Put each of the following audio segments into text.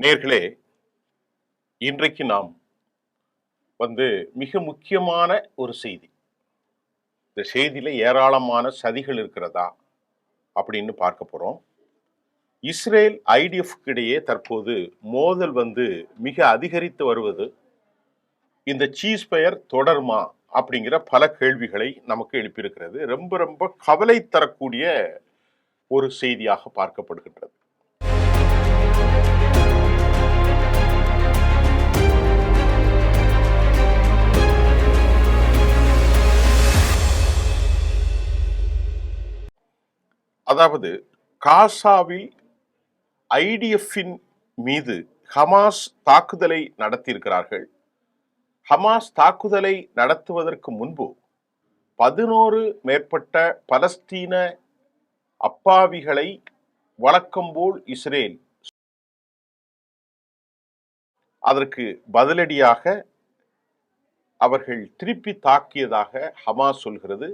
நேர்களே, இன்றைக்கு நாம் மிக முக்கியமான ஒரு செய்தி. இந்த செய்தியில ஏராளமான சதிகள் இருக்கிறதா அப்படின்னு பார்க்க போறோம். இஸ்ரேல் IDF இடையே தற்போது மோதல் மிக அதிகரித்து வருவது இந்த சீஸ்ஃபயர் தொடருமா அப்படிங்கிற பல கேள்விகளை நமக்கு எழுப்பியிருக்கிறது. ரொம்ப ரொம்ப கவலை தரக்கூடிய ஒரு செய்தியாக பார்க்கப்படுகின்றது. அதாவது காசாவில் IDF-இன் மீது ஹமாஸ் தாக்குதலை நடத்தியிருக்கிறார்கள். ஹமாஸ் தாக்குதலை நடத்துவதற்கு முன்பு 11 மேற்பட்ட பலஸ்தீன அப்பாவிகளை வழக்கம் போல் இஸ்ரேல் அதற்கு பதிலடியாக அவர்கள் திருப்பி தாக்கியதாக ஹமாஸ் சொல்கிறது.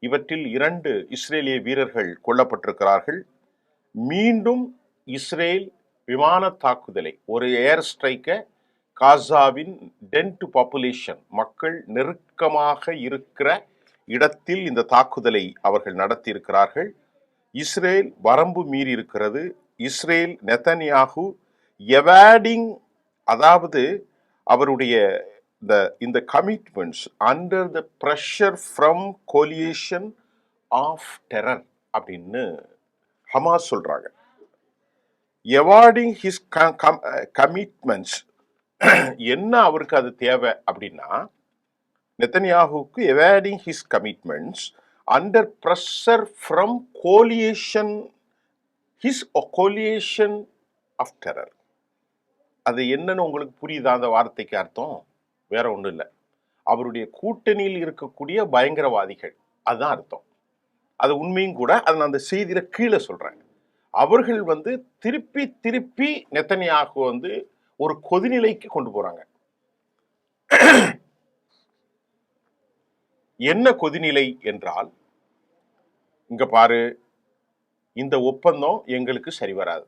இவற்றில் 2 இஸ்ரேலிய வீரர்கள் கொல்லப்பட்டிருக்கிறார்கள். மீண்டும் இஸ்ரேல் விமான தாக்குதலை, ஒரு ஏர் ஸ்ட்ரைக்கை காசாவின் டென்ட் பாப்புலேஷன், மக்கள் நெருக்கமாக இருக்கிற இடத்தில் இந்த தாக்குதலை அவர்கள் நடத்தியிருக்கிறார்கள். இஸ்ரேல் வரம்பு மீறி இருக்கிறது. இஸ்ரேல் நெதன்யாகு எவாடிங், அதாவது அவருடைய இந்த commitments under the pressure from coalition of terror அப்படின்னு ஹமாஸ் சொல்றாங்க. எவார்டிங் ஹிஸ் கமிட்மெண்ட்ஸ் என்ன அவருக்கு அது தேவை அப்படின்னா, நெதன்யாகுக்கு எவார்டிங் his commitments under pressure from coalition, his coalition of terror. அது என்னன்னு உங்களுக்கு புரியுதா? அந்த வார்த்தைக்கு அர்த்தம் வேற ஒன்றும் இல்லை, அவருடைய கூட்டணியில் இருக்கக்கூடிய பயங்கரவாதிகள், அதுதான் அர்த்தம். அது உண்மையும் கூட. அதை நான் அந்த செய்தியில கீழே சொல்றேன். அவர்கள் திருப்பி திருப்பி நெதன்யாகு ஒரு கொதிநிலைக்கு கொண்டு போறாங்க. என்ன கொதிநிலை என்றால், இங்க பாரு, இந்த ஒப்பந்தம் எங்களுக்கு சரி வராது,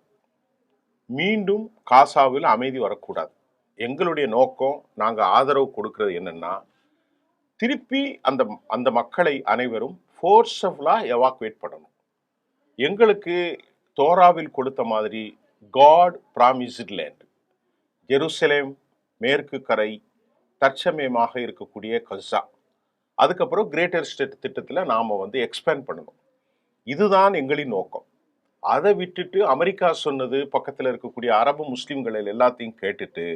மீண்டும் காசாவில் அமைதி வரக்கூடாது. எங்களுடைய நோக்கம், நாங்க ஆதரவு கொடுக்கிறது என்னன்னா, திருப்பி அந்த மக்களை அனைவரும் ஃபோர்ஸ்ஃபுல்லா எவாக்குவேட் பண்ணணும். எங்களுக்கு தோராவில் கொடுத்த மாதிரி காட் ப்ராமிஸ்ட் லேண்ட், ஜெருசலேம், மேற்கு கரை, தற்சமயமாக இருக்கக்கூடிய கஸா, அதுக்கப்புறம் கிரேட்டர் ஸ்டேட் திட்டத்தில் நாம எக்ஸ்பேண்ட் பண்ணணும். இதுதான் எங்களின் நோக்கம். அதை விட்டுட்டு அமெரிக்கா சொன்னது, பக்கத்தில் இருக்கக்கூடிய அரபு முஸ்லிம்களை எல்லாத்தையும் கேட்டுட்டு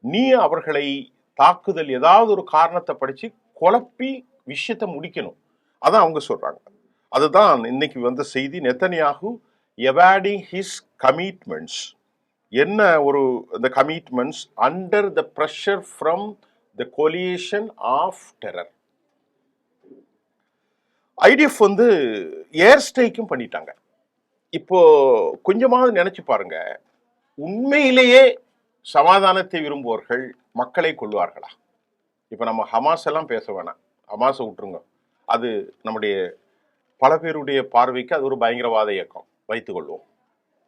நீ அவர்களை தாக்குதல் ஏதாவது ஒரு காரணத்தை படிச்சு குழப்பி விஷயத்தை முடிக்கணும். அதான் அவங்க சொல்றாங்க. அதுதான் இன்னைக்கு செய்தி. Netanyahu evading his commitments. என்ன ஒரு the commitments under the pressure from the coalition of terror. IDF ஏர் ஸ்ட்ரைக்கும் பண்ணிட்டாங்க. இப்போ கொஞ்சமாவது நினைச்சு பாருங்க, உண்மையிலேயே சமாதானத்தை விரும்புவர்கள் மக்களை கொள்வார்களா? இப்ப நம்ம ஹமாஸ் எல்லாம் பேச வேணாம், ஹமாஸை விட்டுருங்க. அது நம்முடைய பல பேருடைய பார்வைக்கு அது ஒரு பயங்கரவாத இயக்கம் வைத்துக் கொள்வோம்.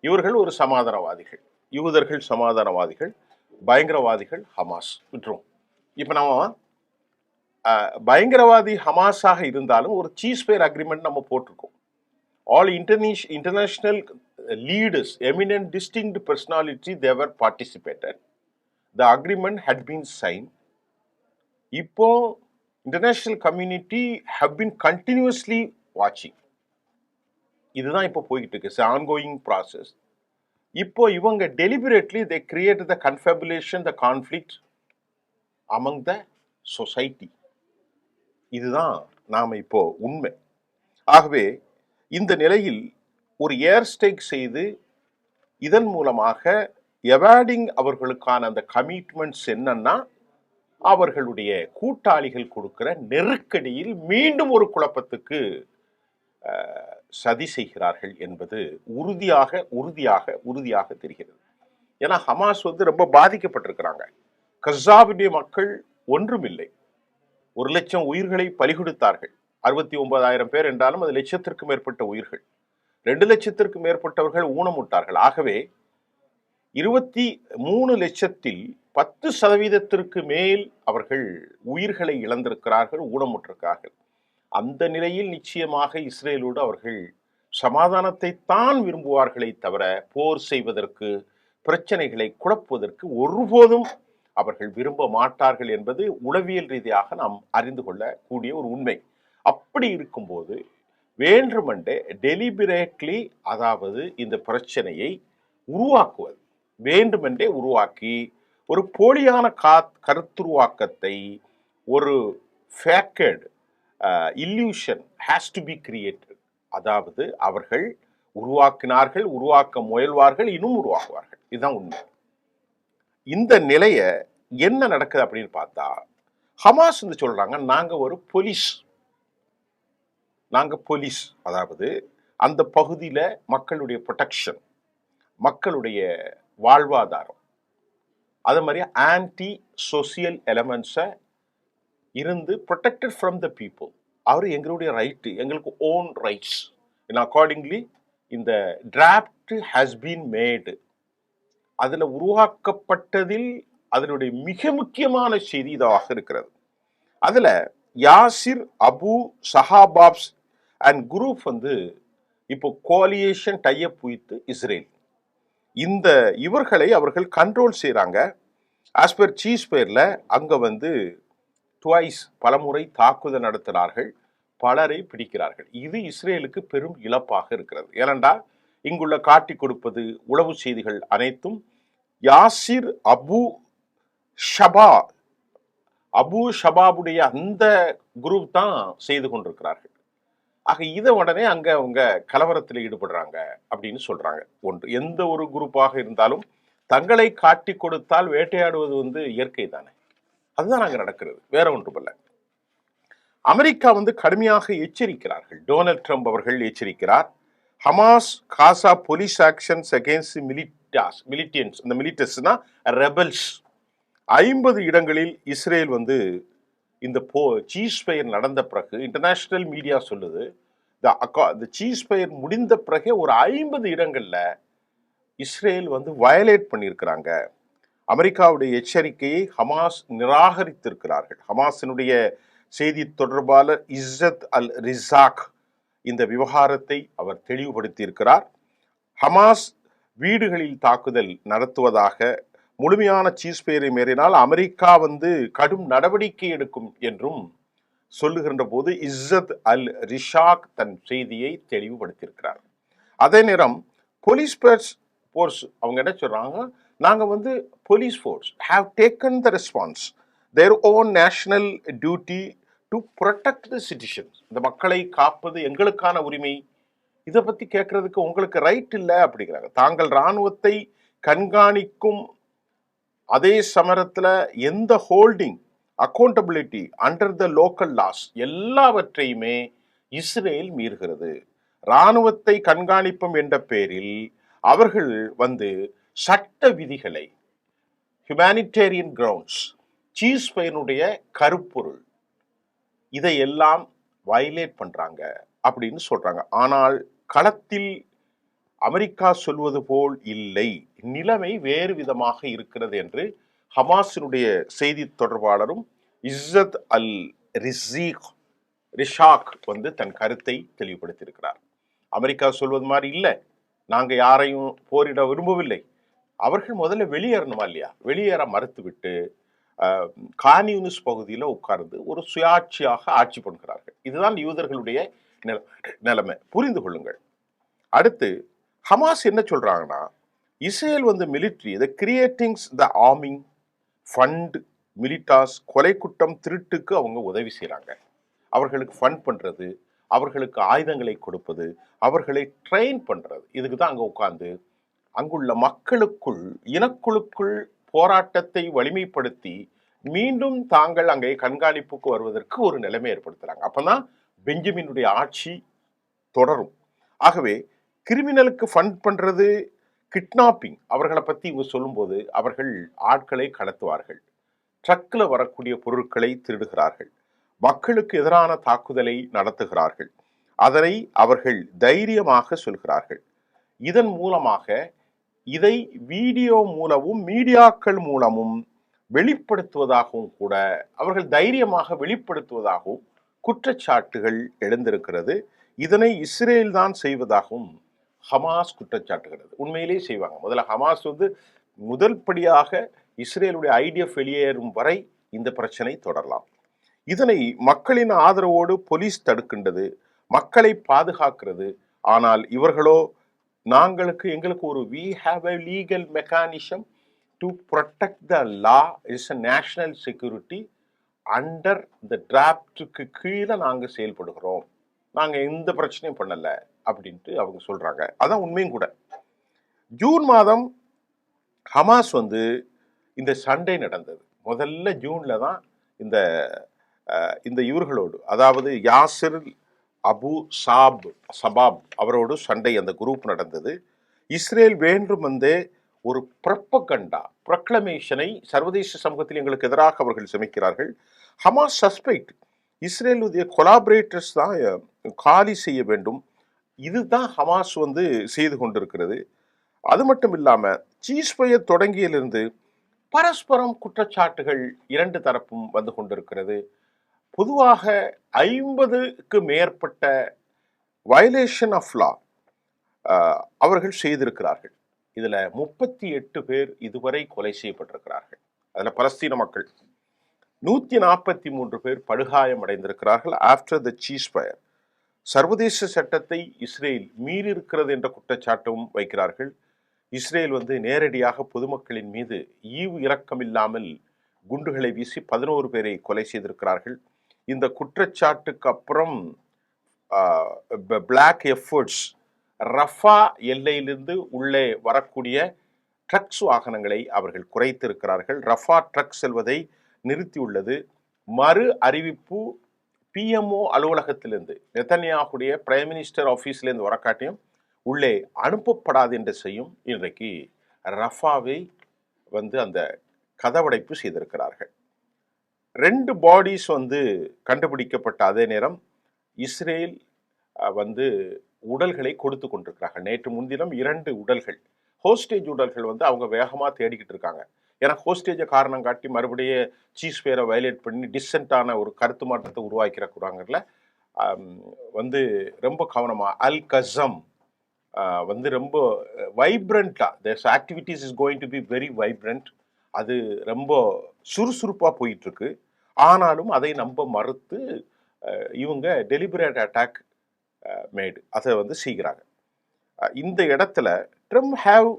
இவர்கள் ஒரு சமாதானவாதிகள், யூதர்கள் சமாதானவாதிகள், பயங்கரவாதிகள் ஹமாஸ், விட்டுரும். இப்ப நம்ம பயங்கரவாதி ஹமாஸாக இருந்தாலும் ஒரு சீஸ்ஃபயர் அக்ரிமெண்ட் நம்ம போட்டிருக்கோம். All international leaders, eminent distinct personality, they were participated. The agreement had been signed. இப்போ international community have been continuously watching. இதுதான் இப்போ போய்கிட்டு இருக்கு, ongoing process. இப்போ இவங்க deliberately they created the confabulation, the conflict among the society. இதுதான் நாம இப்போ உண்மை. ஆகவே இந்த நிலையில் ஒரு ஏர் ஸ்ட்ரைக் செய்து இதன் மூலமாக எவாடிங் அவர்களுக்கான அந்த கமிட்மெண்ட்ஸ் என்னன்னா, அவர்களுடைய கூட்டாளிகள் கொடுக்கிற நெருக்கடியில் மீண்டும் ஒரு குழப்பத்துக்கு சதி செய்கிறார்கள் என்பது உறுதியாக உறுதியாக உறுதியாக தெரிகிறது. ஏன்னா ஹமாஸ் ரொம்ப பாதிக்கப்பட்டிருக்கிறாங்க. கஸாவுடைய மக்கள் ஒன்றுமில்லை, 1 லட்சம் உயிர்களை பலிகொடுத்தார்கள். 69,000 பேர் என்றாலும் அது லட்சத்திற்கும் மேற்பட்ட உயிர்கள். 2 லட்சத்திற்கும் மேற்பட்டவர்கள் ஊனமுட்டார்கள். ஆகவே 23,10,000 மேல் அவர்கள் உயிர்களை இழந்திருக்கிறார்கள், ஊனமுற்றிருக்கிறார்கள். அந்த நிலையில் நிச்சயமாக இஸ்ரேலோடு அவர்கள் சமாதானத்தை தான் விரும்புவார்களே தவிர போர் செய்வதற்கு, பிரச்சனைகளை குழப்புவதற்கு ஒருபோதும் அவர்கள் விரும்ப மாட்டார்கள் என்பது உளவியல் ரீதியாக நாம் அறிந்து கொள்ளக்கூடிய ஒரு உண்மை. அப்படி இருக்கும்போது வேண்டுமென்றே டெலிபரேட்லி, அதாவது இந்த பிரச்சனையை உருவாக்குவது, வேண்டுமென்றே உருவாக்கி ஒரு போலியான கருத்துருவாக்கத்தை, ஒரு ஃபேக்கட் illusion has to be created. அதாவது அவர்கள் உருவாக்கினார்கள், உருவாக்க முயல்வார்கள், இன்னும் உருவாக்குவார்கள். இதுதான் உண்மை. இந்த நிலைய என்ன நடக்குது அப்படின்னு பார்த்தா, ஹமாஸ் சொல்றாங்க நாங்க ஒரு போலீஸ், அதாவது அந்த பகுதியில மக்களுடைய ப்ரொடெக்ஷன், மக்களுடைய வாழ்வாதாரம், அது மாதிரி ஆன்டி சோசியல் எலமெண்ட்ஸை இருந்து ப்ரொடெக்டட் ஃப்ரம் த பீப்புள். அவர் எங்களுடைய ரைட்டு, எங்களுக்கு ஓன் ரைட்ஸ். அக்கார்டிங்லி இந்த டிராப்ட் ஹாஸ் பீன் மேடு. அதில் உருவாக்கப்பட்டதில் அதனுடைய மிக முக்கியமான செய்தி இதாக இருக்கிறது. அதில் யாசிர் அபு சஹாபாப்ஸ் அண்ட் குரூப் இப்போ கோலியேஷன் டைப் வித் இஸ்ரேல். இந்த இவர்களை அவர்கள் கண்ட்ரோல் செய்கிறாங்க. ஆஸ் பர் சீஸ் பேர்ல அங்கே ட்வைஸ் பலமுறை தாக்குதல் நடத்துகிறார்கள், பலரை பிடிக்கிறார்கள். இது இஸ்ரேலுக்கு பெரும் இழப்பாக இருக்கிறது. ஏனென்றால் இங்குள்ள காட்டி கொடுப்பது உளவு செய்திகள் அனைத்தும் யாசிர் அபு ஷபாபுடைய அந்த குரூப் தான் செய்து கொண்டிருக்கிறார்கள். ஆக இதை உடனே அங்க அவங்க கலவரத்தில் ஈடுபடுறாங்க அப்படின்னு சொல்றாங்க. ஒன்று, எந்த ஒரு குரூப்பாக இருந்தாலும் தங்களை காட்டி கொடுத்தால் வேட்டையாடுவது இயற்கை தானே, அதுதான் அங்க நடக்கிறது, வேற ஒன்றுமல்ல. அமெரிக்கா கடுமையாக எச்சரிக்கிறார்கள். டொனால்ட் ட்ரம்ப் அவர்கள் எச்சரிக்கிறார். ஹமாஸ் காசா போலீஸ் ஆக்ஷன்ஸ் அகேன்ஸ்ட் மிலிட்டன்ஸ், இந்த மிலிட்டன்ஸ்னா ரெபல்ஸ். 50 இடங்களில் இஸ்ரேல் இந்த சீஸ் ஃபயர் நடந்த பிறகு, இன்டர்நேஷனல் மீடியா சொல்லுது, இந்த சீஸ் ஃபயர் முடிந்த பிறகு ஒரு 50 இடங்கள்ல இஸ்ரேல் வயலேட் பண்ணியிருக்கிறாங்க. அமெரிக்காவுடைய எச்சரிக்கையை ஹமாஸ் நிராகரித்திருக்கிறார்கள். ஹமாஸினுடைய செய்தி தொடர்பாளர் இஸ்ஸத் அல் ரிசாக் இந்த விவகாரத்தை அவர் தெளிவுபடுத்தி இருக்கிறார். ஹமாஸ் வீடுகளில் தாக்குதல் நடத்துவதாக, முழுமையான சீஸ் ஃபயரை மீறினால் அமெரிக்கா கடும் நடவடிக்கை எடுக்கும் என்றும் சொல்லுகின்ற போது இஸ்ஸத் அல் ரிஷாக் தன் செய்தியை தெளிவுபடுத்தியிருக்கிறார். அதே நேரம் போலீஸ் போர்ஸ் அவங்க என்ன சொல்றாங்க, நாங்க police force have taken the response their own national duty to protect the citizens. இந்த மக்களை காப்பது எங்களுக்கான உரிமை, இதை பத்தி கேட்கறதுக்கு உங்களுக்கு ரைட் இல்லை அப்படிங்கிறாங்க. தாங்கள் இராணுவத்தை கண்காணிக்கும் அதே சமரத்தில் எந்த holding accountability under the local laws எல்லாவற்றையுமே இஸ்ரேல் மீறுகிறது. இராணுவத்தை கண்காணிப்போம் என்ற பேரில் அவர்கள் சட்ட விதிகளை, ஹியூமானிட்டேரியன் கிரவுண்ட்ஸ், சீஸ் ஃபயருடைய கருப்பொருள், இதையெல்லாம் வயலேட் பண்றாங்க அப்படின்னு சொல்றாங்க. ஆனால் களத்தில் அமெரிக்கா சொல்வது போல் இல்லை, நிலைமை வேறு விதமாக இருக்கிறது என்று ஹமாஸினுடைய செய்தி தொடர்பாளரும் இஸ்ஸத் அல் ரிஷாக் தன் கருத்தை தெளிவுபடுத்தியிருக்கிறார். அமெரிக்கா சொல்வது மாதிரி இல்லை, நாங்க யாரையும் போரிட விரும்பவில்லை, அவர்கள் முதல்ல வெளியேறணுமா இல்லையா, வெளியேற மறுத்துவிட்டு கான்யூனிஸ் பகுதியில் உட்கார்ந்து ஒரு சுயாட்சியாக ஆட்சி பண்ணுகிறார்கள். இதுதான் யூதர்களுடைய நிலைமை, புரிந்து கொள்ளுங்கள். அடுத்து ஹமாஸ் என்ன சொல்றாங்கன்னா, இஸ்ரேல் மிலிட்ரி த கிரியேட்டிங்ஸ் த ஆர்மிங் ஃபண்ட் மிலிட்டாஸ், கொலை குற்றம் திருட்டுக்கு அவங்க உதவி செய்யறாங்க. அவர்களுக்கு ஃபண்ட் பண்றது, அவர்களுக்கு ஆயுதங்களை கொடுப்பது, அவர்களை ட்ரெயின் பண்றது, இதுக்கு தான் அங்க உட்கார்ந்து அங்குள்ள மக்களுக்குள், இனக்குழுக்குள் போராட்டத்தை வலிமைப்படுத்தி மீண்டும் தாங்கள் அங்கே கண்காணிப்புக்கு வருவதற்கு ஒரு நிலைமை ஏற்படுத்துறாங்க. அப்பதான் பெஞ்சமினுடைய ஆட்சி தொடரும். ஆகவே கிரிமினலுக்கு ஃபண்ட் பண்றது, கிட்னாப்பிங், அவர்களை பத்தி இவங்க சொல்லும்போது அவர்கள் ஆட்களை கடத்துவார்கள், ட்ரக்கில் வரக்கூடிய பொருட்களை திருடுகிறார்கள், மக்களுக்கு எதிரான தாக்குதலை நடத்துகிறார்கள். அதனை அவர்கள் தைரியமாக சொல்கிறார்கள். இதன் மூலமாக இதை வீடியோ மூலமும் மீடியாக்கள் மூலமும் வெளிப்படுத்துவதாகவும் கூட அவர்கள் தைரியமாக வெளிப்படுத்துவதாகவும் குற்றச்சாட்டுகள் எழுந்திருக்கிறது. இதனை இஸ்ரேல் தான் செய்வதாகவும் ஹமாஸ் குற்றச்சாட்டுகிறது. உண்மையிலே செய்வாங்க. முதல்ல ஹமாஸ் முதல் படியாக இஸ்ரேலுடைய ஐடிஎஃப் வெளியேறும் வரை இந்த பிரச்சனை தொடரலாம். இதனை மக்களின் ஆதரவோடு போலீஸ் தடுக்கின்றது, மக்களை பாதுகாக்கிறது. ஆனால் இவர்களோ எங்களுக்கு ஒரு we have a legal mechanism to protect the law is a national security under the draftக்கு கீழே நாங்கள் செயல்படுகிறோம், நாங்கள் எந்த பிரச்சனையும் பண்ணல அப்படின்ட்டு அவங்க சொல்றாங்க. அதான் உண்மையும் கூட. ஜூன் மாதம் ஹமாஸ் இந்த சண்டை நடந்தது. முதல்ல ஜூன்ல தான் இந்த இவர்களோடு, அதாவது யாசிர் அபு சபாப் அவரோடு சண்டை, அந்த குரூப் நடந்தது. இஸ்ரேல் வேண்டுமென்றே ஒரு ப்ரொக்ளமேஷனை சர்வதேச சமூகத்தில் எங்களுக்கு எதிராக அவர்கள் சமைக்கிறார்கள். ஹமாஸ் சஸ்பெக்ட் இஸ்ரேலுடைய கொலாபரேட்டர்ஸ் தான் காலி செய்ய வேண்டும். இதுதான் ஹமாஸ் செய்து கொண்டிருக்கிறது. அது மட்டும் இல்லாம சீஸ்ஃபயர் தொடங்கியிலிருந்து பரஸ்பரம் குற்றச்சாட்டுகள் இரண்டு தரப்பும் வந்து கொண்டிருக்கிறது. பொதுவாக 50க்கு மேற்பட்ட வயலேஷன் ஆஃப் லா அவர்கள் செய்திருக்கிறார்கள். இதுல 38 பேர் இதுவரை கொலை செய்யப்பட்டிருக்கிறார்கள். அதுல பலஸ்தீன மக்கள் 143 பேர் படுகாயம் அடைந்திருக்கிறார்கள். ஆஃப்டர் த சீஸ்ஃபயர் சர்வதேச சட்டத்தை இஸ்ரேல் மீறி இருக்கிறது என்ற குற்றச்சாட்டும் வைக்கிறார்கள். இஸ்ரேல் நேரடியாக பொதுமக்களின் மீது ஈவு இரக்கமில்லாமல் குண்டுகளை வீசி 11 பேரை கொலை செய்திருக்கிறார்கள். இந்த குற்றச்சாட்டுக்கு அப்புறம் பிளாக் எஃபர்ட்ஸ் ரஃபா எல்லையிலிருந்து உள்ளே வரக்கூடிய ட்ரக்ஸ் வாகனங்களை அவர்கள் குறைத்திருக்கிறார்கள். ரஃபா ட்ரக் செல்வதை நிறுத்தியுள்ளது. மறு அறிவிப்பு பிஎம்ஓ அலுவலகத்திலிருந்து, நெதன்யாகுடைய பிரைம் மினிஸ்டர் ஆஃபீஸ்லேருந்து வரக்காட்டியும் உள்ளே அனுப்பப்படாது என்று செய்யும் இன்றைக்கு ரஃபாவை அந்த கதவடைப்பு செய்திருக்கிறார்கள். 2 பாடிஸ் கண்டுபிடிக்கப்பட்ட அதே நேரம் இஸ்ரேல் உடல்களை கொடுத்து கொண்டிருக்கிறார்கள். நேற்று முன்தினம் 2 உடல்கள், ஹோஸ்டேஜ் உடல்கள் அவங்க வேகமாக தேடிக்கிட்டு இருக்காங்க. ஏன்னா ஹோஸ்டேஜை காரணம் காட்டி மறுபடியும் சீஸ்ஃபயரை வயலேட் பண்ணி டிசென்டான ஒரு கருத்து மாற்றத்தை உருவாக்கிறாங்கல்ல, ரொம்ப கவனமாக அல் கசம் ரொம்ப வைப்ரண்டா, there's activities is going to be very vibrant. அது ரொம்ப சுறுசுறுப்பாக போயிட்டு இருக்கு. ஆனாலும் அதை நம்ப மறுத்து இவங்க டெலிபரேட் அட்டாக் மேடு அதை செய்கிறாங்க. இந்த இடத்துல Trump have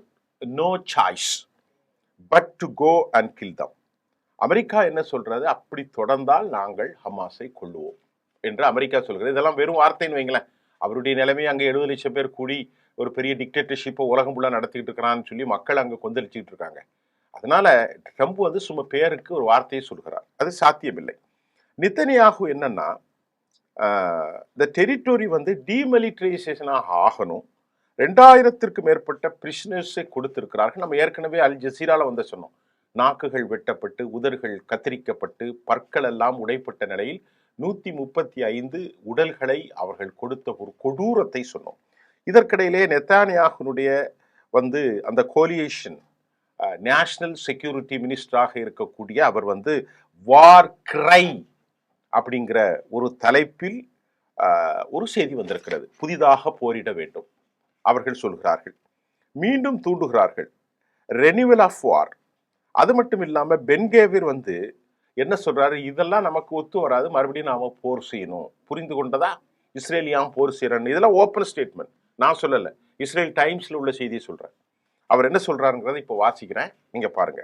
no choice but to go and kill them. America என்ன சொல்றது, அப்படி தொடர்ந்தால் நாங்கள் ஹமாஸை கொள்ளுவோம் என்று அமெரிக்கா சொல்கிறது. இதெல்லாம் வெறும் வார்த்தைன்னு வைங்களேன். அவருடைய நிலைமை அங்கே 70 லட்சம் பேர் கூடி ஒரு பெரிய டிக்டேட்டர்ஷிப்பை உலகம் ஃபுல்லாக நடத்திக்கிட்டு இருக்கிறான்னு சொல்லி மக்கள் அங்கே கொந்தளிச்சுக்கிட்டு இருக்காங்க. அதனால ட்ரம்ப் சும்மா பேருக்கு ஒரு வார்த்தையை சொல்கிறார். அது சாத்தியமில்லை. நெதன்யாகு என்னன்னா, இந்த டெரிட்டோரி டீமிலிட்டரைசேஷனாக ஆகணும். 2000க்கு மேற்பட்ட பிரிசனர்ஸை கொடுத்திருக்கிறார்கள். நம்ம ஏற்கனவே அல் ஜசீரால சொன்னோம். நாக்குகள் வெட்டப்பட்டு, உதடுகள் கத்தரிக்கப்பட்டு, பற்கள் எல்லாம் உடைப்பட்ட நிலையில் 135 உடல்களை அவர்கள் கொடுத்த ஒரு கொடூரத்தை சொன்னோம். இதற்கிடையிலே நெதன்யாகுனுடைய அந்த கோலியேஷன் நேஷனல் செக்யூரிட்டி மினிஸ்டராக இருக்கக்கூடிய அவர் வார் கிரை அப்படிங்கிற ஒரு தலைப்பில் ஒரு செய்தி வந்திருக்கிறது. புதிதாக போரிட வேண்டும் அவர்கள் சொல்கிறார்கள். மீண்டும் தூண்டுகிறார்கள் ரெனிவல் ஆஃப் வார். அது மட்டும் இல்லாம பென்கேவிர் என்ன சொல்றாரு, இதெல்லாம் நமக்கு ஒத்து வராது, மறுபடியும் நாம போர் செய்யணும். புரிந்து கொண்டதா? இஸ்ரேலியாம் போர் செய்யறன்னு. இதெல்லாம் ஓப்பன் ஸ்டேட்மெண்ட், நான் சொல்லல. இஸ்ரேல் டைம்ஸ்ல உள்ள செய்தியை சொல்றேன். அவர் என்ன சொல்றாருங்கிறத இப்போ வாசிக்கிறேன், நீங்க பாருங்க.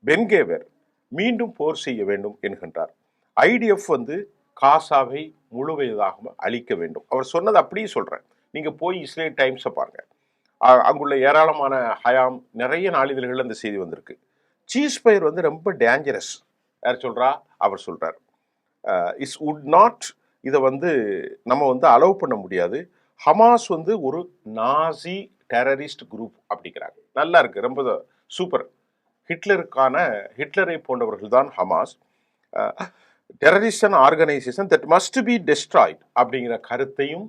பென்கேவிர் மீண்டும் போர் செய்ய வேண்டும் என்கின்றார். ஐடிஎஃப் காசாவை முழுவதாக அழிக்க வேண்டும். அவர் சொன்னது அப்படியே சொல்றேன். நீங்க போய் இஸ்ரேல் டைம்ஸை பாருங்க. அங்குள்ள ஏராளமான ஹயாம் நிறைய நாளிதழ்கள் அந்த செய்தி வந்திருக்கு. சீஸ்ஃபயர் ரொம்ப டேஞ்சரஸ். யார் சொல்றா? அவர் சொல்றார். இஸ் வுட் நாட், இதை நம்ம அலோவ் பண்ண முடியாது. ஹமாஸ் ஒரு நாசி டெரரிஸ்ட் குரூப் அப்படிங்கிறாங்க. நல்லா இருக்கு, ரொம்ப சூப்பர். ஹிட்லரை போன்றவர்கள் தான் Hamas. Terrorist organisation that must be Detroit அப்படிங்கிற கருத்தையும்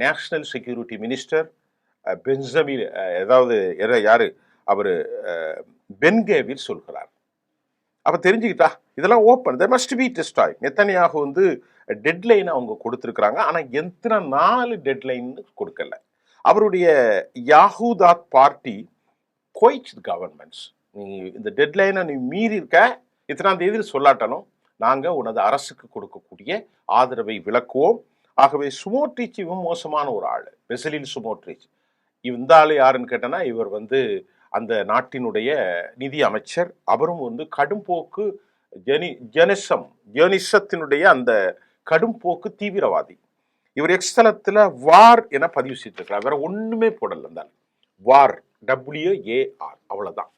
நேஷனல் செக்யூரிட்டி மினிஸ்டர் பென்ஜமின் ஏதாவது யாரு அவர் பென்கேவிர் சொல்கிறார். அப்போ தெரிஞ்சுக்கிட்டா இதெல்லாம் open they must be destroy. நெத்தனியாக வந்து டெட்லைன் அவங்க கொடுத்துருக்குறாங்க. ஆனால் எத்தனை நாலு டெட்லைன் கொடுக்கல. அவருடைய யாஹூதாத் பார்ட்டி கோயிச் கவர்மெண்ட்ஸ், நீ இந்த டெட்லைனை நீ மீறி இருக்க, இத்தனாம் தேதியில் சொல்லாட்டணும், நாங்கள் உனது அரசுக்கு கொடுக்கக்கூடிய ஆதரவை விளக்குவோம். ஆகவே சுமோட்ரிச் இவன் மோசமான ஒரு ஆள், பெசலில் சுமோட்ரிச். இந்த ஆள் யாருன்னு கேட்டனா, இவர் வந்து அந்த நாட்டினுடைய நிதி அமைச்சர். அவரும் வந்து கடும்போக்கு ஜெனிசத்தினுடைய அந்த கடும்போக்கு தீவிரவாதி. இவர் எக்ஸ்தலத்தில் வார் என பதிவு செய்திருக்கிறார். வேற ஒண்ணுமே போடல. இருந்தாலும் வார் WAR அவ்வளவுதான்.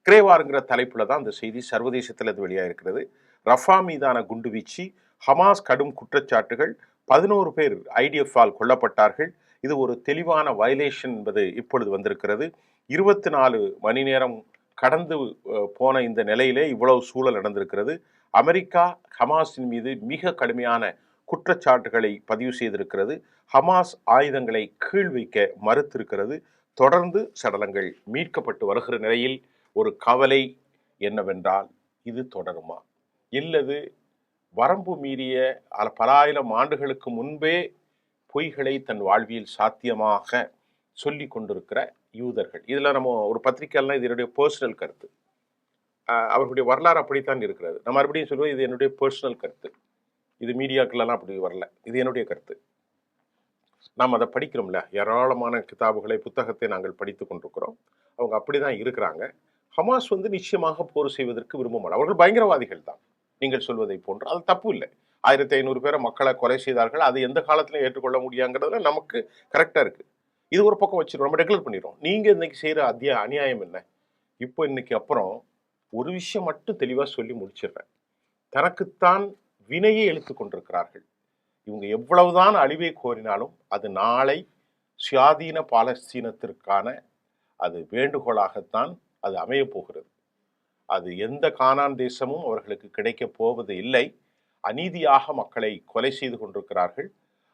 கிரேவாருங்கிற தலைப்புல தான் அந்த செய்தி சர்வதேசத்தில் அது வெளியாக இருக்கிறது. ரஃபா மீதான குண்டுவீச்சு, ஹமாஸ் கடும் குற்றச்சாட்டுகள், 11 பேர் IDF-ஆல் கொல்லப்பட்டார்கள். இது ஒரு தெளிவான வயலேஷன் என்பது இப்பொழுது வந்திருக்கிறது. 24 மணி நேரம் கடந்து போன இந்த நிலையிலே இவ்வளவு சூழல் நடந்திருக்கிறது. அமெரிக்கா ஹமாஸின் மீது மிக கடுமையான குற்றச்சாட்டுகளை பதிவு செய்திருக்கிறது. ஹமாஸ் ஆயுதங்களை கீழ் வைக்க மறுத்திருக்கிறது. தொடர்ந்து சடலங்கள் மீட்கப்பட்டு வருகிற நிலையில் ஒரு கவலை என்னவென்றால், இது தொடருமா இல்லது வரம்பு மீறிய பல ஆயிரம் ஆண்டுகளுக்கு முன்பே பொய்களை தன் வாழ்வியல் சாத்தியமாக சொல்லி கொண்டிருக்கிற யூதர்கள். இதில் நம்ம ஒரு பத்திரிகைலாம் இது என்னுடைய பர்சனல் கருத்து, அவர்களுடைய வரலாறு அப்படித்தான் இருக்கிறது. நான் மறுபடியும் சொல்லுவேன், இது என்னுடைய பர்சனல் கருத்து, இது மீடியாக்கள்லாம் அப்படி வரல, இது என்னுடைய கருத்து. நாம் அதை படிக்கிறோம்ல, ஏராளமான கிதாபுகளை புத்தகத்தை நாங்கள் படித்து கொண்டிருக்கிறோம். அவங்க அப்படிதான் இருக்கிறாங்க. ஹமாஸ் வந்து நிச்சயமாக போர் செய்வதற்கு விரும்ப மாட்டாங்க. அவர்கள் பயங்கரவாதிகள் தான், நீங்கள் சொல்வதை போன்று. அது தப்பு இல்லை. 1500 பேரை மக்களை கொலை செய்தார்கள், அது எந்த காலத்திலும் ஏற்றுக்கொள்ள முடியாங்கிறதுல நமக்கு கரெக்டாக இருக்குது. இது ஒரு பக்கம் வச்சிருவோம், நம்ம டெக்ளேர் பண்ணிடுறோம். நீங்கள் இன்னைக்கு செய்கிற அநியாயம் என்ன? இப்போ இன்னைக்கு அப்புறம் ஒரு விஷயம் மட்டும் தெளிவாக சொல்லி முடிச்சிடுறேன். தனக்குத்தான் வினையை இழுத்து கொண்டிருக்கிறார்கள். இவங்க எவ்வளவுதான் அழிவை கோரினாலும் அது நாளை சுயாதீன பாலஸ்தீனத்திற்கான அது வேண்டுகோளாகத்தான் அது அமைய போகிறது. அது எந்த கானான் தேசமும் அவர்களுக்கு கிடைக்க போவது இல்லை. அநீதியாக மக்களை கொலை செய்து கொண்டிருக்கிறார்கள்.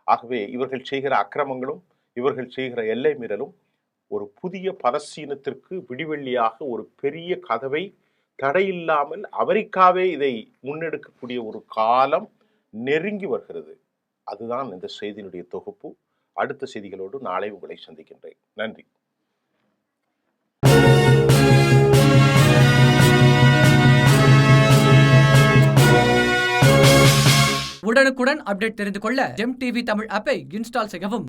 ஆகவே இவர்கள் செய்கிற அக்கிரமங்களும் இவர்கள் செய்கிற எல்லை மீறலும் ஒரு புதிய பலஸ்தீனத்திற்கு விடிவெள்ளியாக ஒரு பெரிய கதவை தடையில்லாமல் அமெரிக்காவே இதை முன்னெடுக்கக்கூடிய ஒரு காலம் நெருங்கி வருகிறது. அதுதான் இந்த செய்தியினுடைய தொகுப்பு. அடுத்த செய்திகளோடு நாளை உங்களை சந்திக்கின்றேன். நன்றி. உடனுக்குடன் அப்டேட் தெரிந்து கொள்ள ஜெம் டிவி தமிழ் ஆப்பை இன்ஸ்டால் செய்யவும்.